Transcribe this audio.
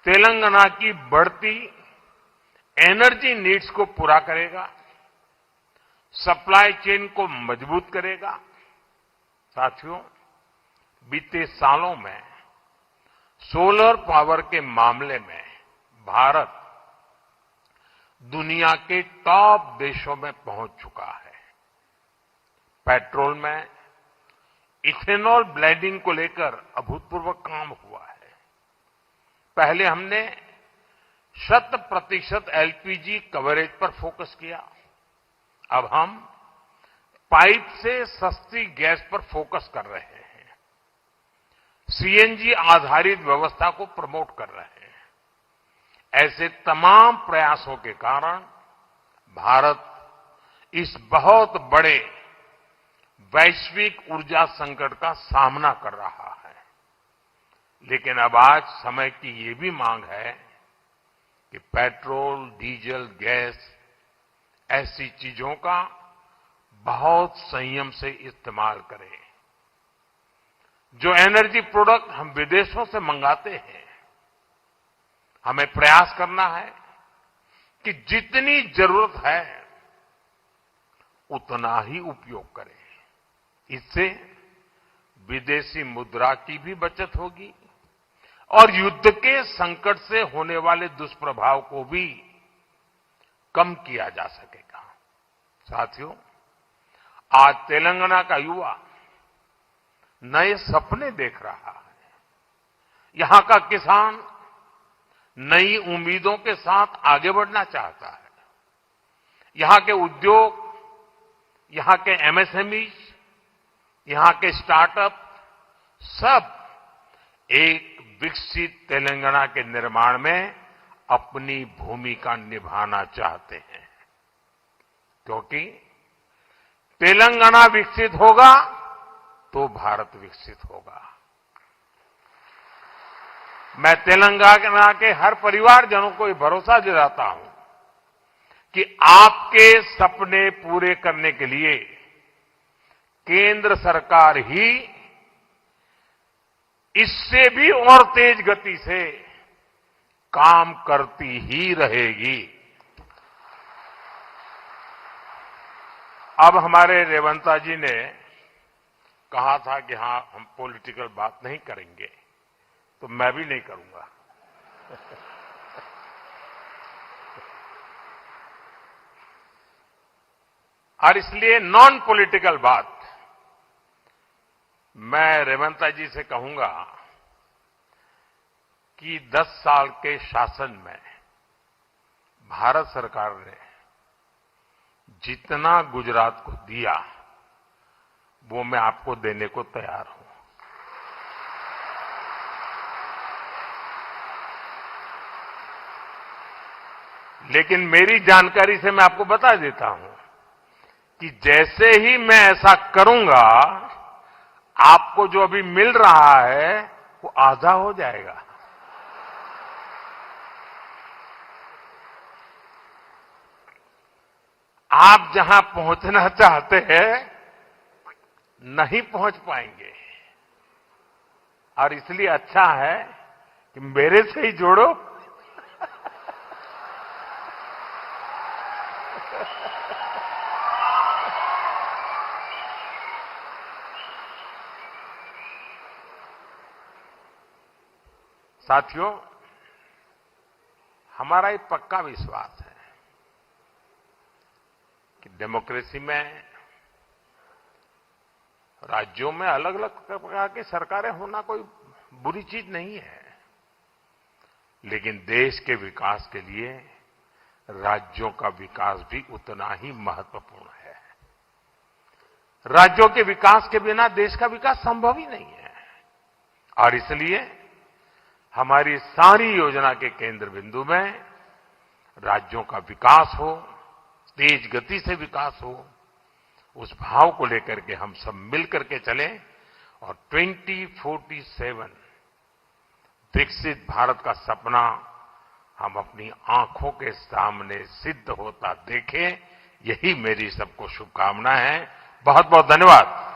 तेलंगाना की बढ़ती energy needs को पूरा करेगा, सप्लाई चेन को मजबूत करेगा। साथियों, बीते सालों में सोलर पावर के मामले में भारत दुनिया के टॉप देशों में पहुंच चुका है। पेट्रोल में इथेनॉल ब्लेंडिंग को लेकर अभूतपूर्व काम हुआ है। पहले हमने 100% एलपीजी कवरेज पर फोकस किया। अब हम पाइप से सस्ती गैस पर फोकस कर रहे हैं। सीएनजी आधारित व्यवस्था को प्रमोट कर रहे हैं। ऐसे तमाम प्रयासों के कारण भारत इस बहुत बड़े वैश्विक ऊर्जा संकट का सामना कर रहा है। लेकिन अब आज समय की ये भी मांग है कि पेट्रोल, डीजल, गैस ऐसी चीजों का बहुत संयम से इस्तेमाल करें। जो एनर्जी प्रोडक्ट हम विदेशों से मंगाते हैं, हमें प्रयास करना है कि जितनी जरूरत है उतना ही उपयोग करें। इससे विदेशी मुद्रा की भी बचत होगी और युद्ध के संकट से होने वाले दुष्प्रभाव को भी कम किया जा सकेगा। साथियों, आज तेलंगाना का युवा नए सपने देख रहा है। यहां का किसान नई उम्मीदों के साथ आगे बढ़ना चाहता है। यहां के उद्योग, यहां के एमएसएमई, यहां के स्टार्टअप सब एक विकसित तेलंगाना के निर्माण में अपनी भूमिका निभाना चाहते हैं। क्योंकि तेलंगाना विकसित होगा तो भारत विकसित होगा। मैं तेलंगाना के हर परिवारजनों को ये भरोसा दिलाता हूं कि आपके सपने पूरे करने के लिए केंद्र सरकार ही इससे भी और तेज गति से काम करती ही रहेगी। अब हमारे रेवंता जी ने कहा था कि हां, हम पॉलिटिकल बात नहीं करेंगे, तो मैं भी नहीं करूंगा। और इसलिए नॉन पॉलिटिकल बात मैं रेवंता जी से कहूंगा कि 10 साल के शासन में भारत सरकार ने जितना गुजरात को दिया वो मैं आपको देने को तैयार हूं। लेकिन मेरी जानकारी से मैं आपको बता देता हूं कि जैसे ही मैं ऐसा करूंगा, आपको जो अभी मिल रहा है वो आधा हो जाएगा। आप जहां पहुंचना चाहते हैं नहीं पहुंच पाएंगे। और इसलिए अच्छा है कि मेरे से ही जोड़ो। साथियों, हमारा एक पक्का विश्वास है कि डेमोक्रेसी में राज्यों में अलग अलग प्रकार की सरकारें होना कोई बुरी चीज नहीं है। लेकिन देश के विकास के लिए राज्यों का विकास भी उतना ही महत्वपूर्ण है। राज्यों के विकास के बिना देश का विकास संभव ही नहीं है। और इसलिए हमारी सारी योजना के केंद्र बिंदु में राज्यों का विकास हो, तेज गति से विकास हो, उस भाव को लेकर के हम सब मिलकर के चलें और 2047 विकसित भारत का सपना हम अपनी आंखों के सामने सिद्ध होता देखें। यही मेरी सबको शुभकामना है। बहुत बहुत धन्यवाद।